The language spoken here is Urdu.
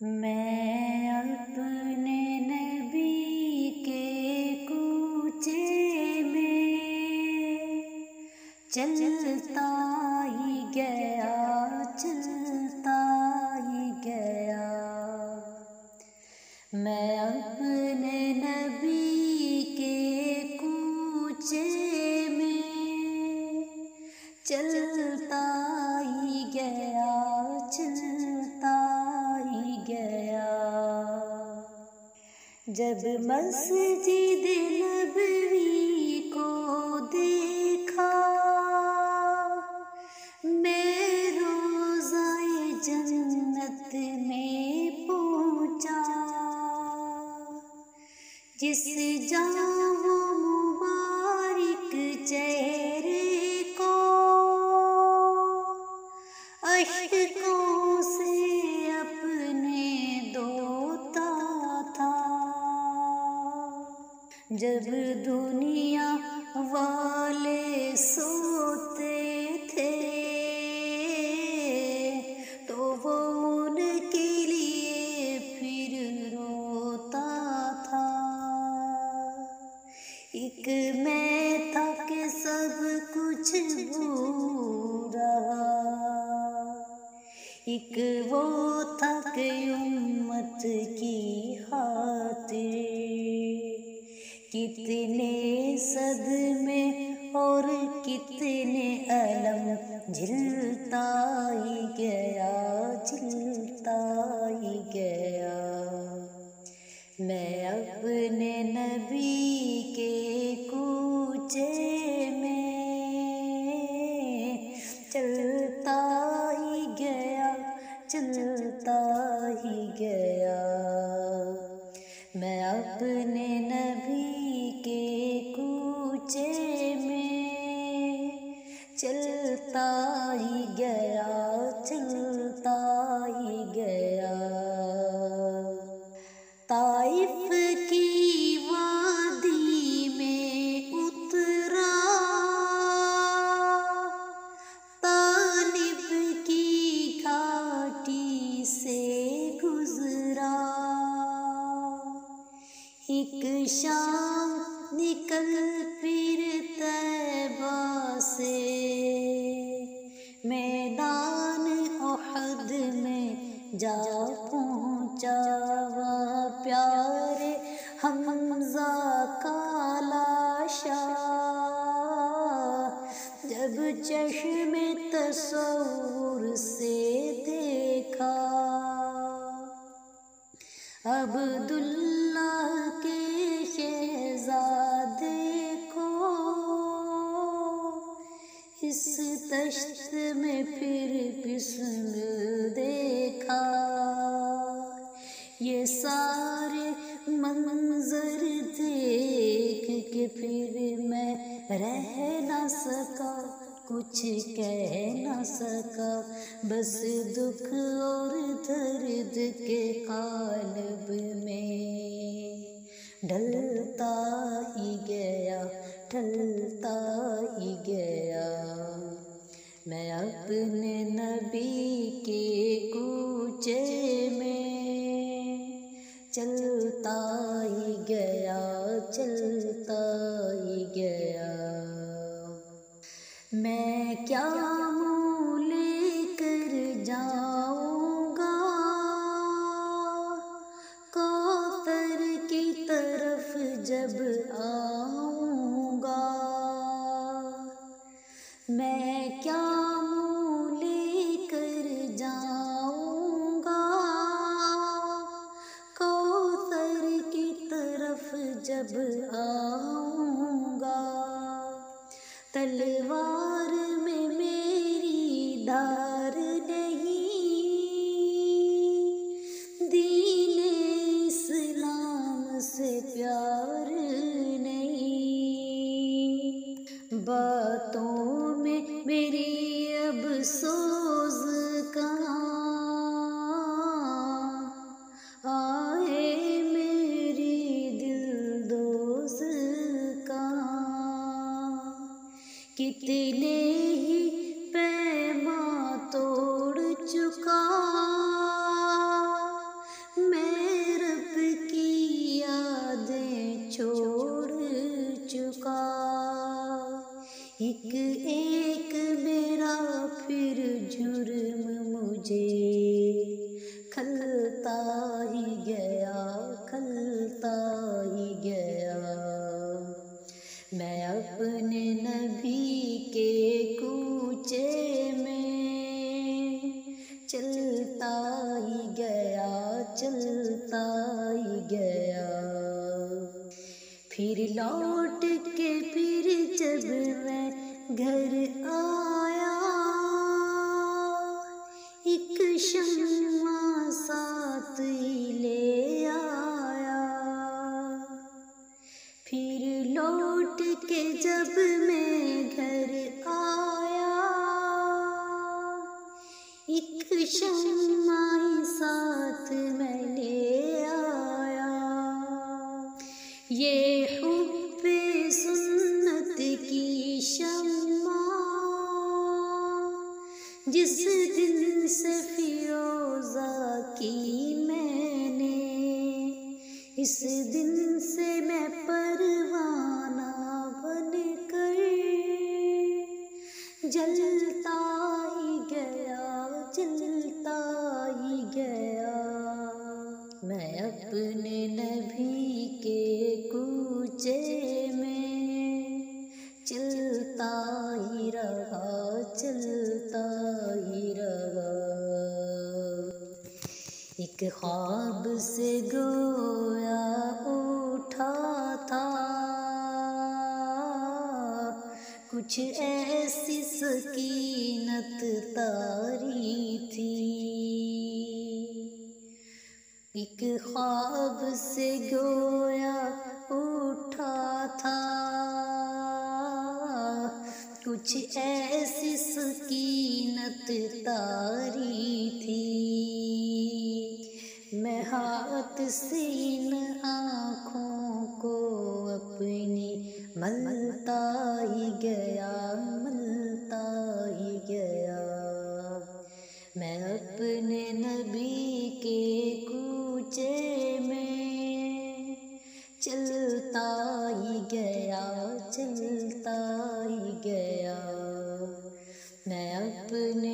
میں اپنے نبی کے کوچے میں چلتا ہی گیا، چلتا ہی گیا۔ میں اپنے نبی کے کوچے میں چلتا ہی گیا، چلتا ہی گیا۔ جب مسجد نبوی کو دیکھا، میں روضہ جنت میں پہنچا۔ جس جہاں وہ مبارک چہرے کو اشکوں سے اپنے دھوتا تھا، جب دنیا والے سوتے تھے تو وہ ان کے لیے پھر روتا تھا۔ ایک میں تھا کہ سب کچھ بھول رہا، ایک وہ تھا کہ امت کی خاطر کتنے صدمے اور کتنے الم جھلتا ہی گیا، جھلتا ہی گیا۔ میں اپنے نبی کے کوچے میں چلتا ہی گیا، چلتا ہی گیا۔ میں اپنے نبی کے کوچے میں چلتا ہی گیا، چلتا ہی گیا۔ طائف کی وادی میں اترا، طالب کی گھاٹی سے گزرا۔ ایک شام نکل پھر طیبہ سے میدان احد میں جا پہنچا۔ وہاں پیارے حمزہ کا لاشا جب چشم تصور سے دیکھا، عبداللہ کے شہزادے کو اس دشت میں پھر پسند دیکھا۔ یہ سارے منظر دیکھ کے پھر میں رہ نہ سکا، کچھ کہہ نہ سکا، بس دکھ اور درد کے قالب میں ڈھلتا ہی گیا، ڈھلتا ہی گیا۔ میں اپنے نبی کے کوچے میں چلتا ہی گیا، چلتا ہی گیا۔ میں کیا منہ لے کر جاؤں گا کوثر کی طرف جب آؤں گا، میں کیا منہ لے کر جاؤں گا کوثر کی طرف جب آؤں گا۔ تلوار میں میری دھار نہیں، دین اسلام سے پیار نہیں، باتوں میں میری اب سوز کہاں، آئے میری دل دوز کہاں۔ کتنے ہی پیماں توڑ چکا کھلتا ہی گیا، کھلتا ہی گیا۔ میں اپنے نبی کے کوچے میں چلتا ہی گیا، چلتا ہی گیا۔ پھر لوٹ کے پھر جب میں گھر آیا، ایک شمع ساتھ ہی لے آیا۔ پھر لوٹ کے جب میں گھر آیا، ایک شمع ساتھ میں لے آیا۔ یہ حب سنت کی شمع جس دن سے فیروزہ کی میں نے، اس دن سے میں پروانہ بن کر جلتا ہی گیا، جلتا ہی گیا۔ میں اپنے نبی کے کوچے میں چلتا ہی رہا، چلتا ہی رہا۔ ایک خواب سے گویا اٹھا تھا، کچھ ایسی سکینت طاری تھی۔ ایک خواب سے گویا اٹھا تھا، کچھ ایسی سکینت طاری تھی۔ میں ہاتھ سے ان آنکھوں کو اپنی ملتا ہی گیا، ملتا ہی گیا۔ میں اپنے نبی کے کوچے میں چلتا ہی گیا، چلتا ہی گیا۔ میں اپنے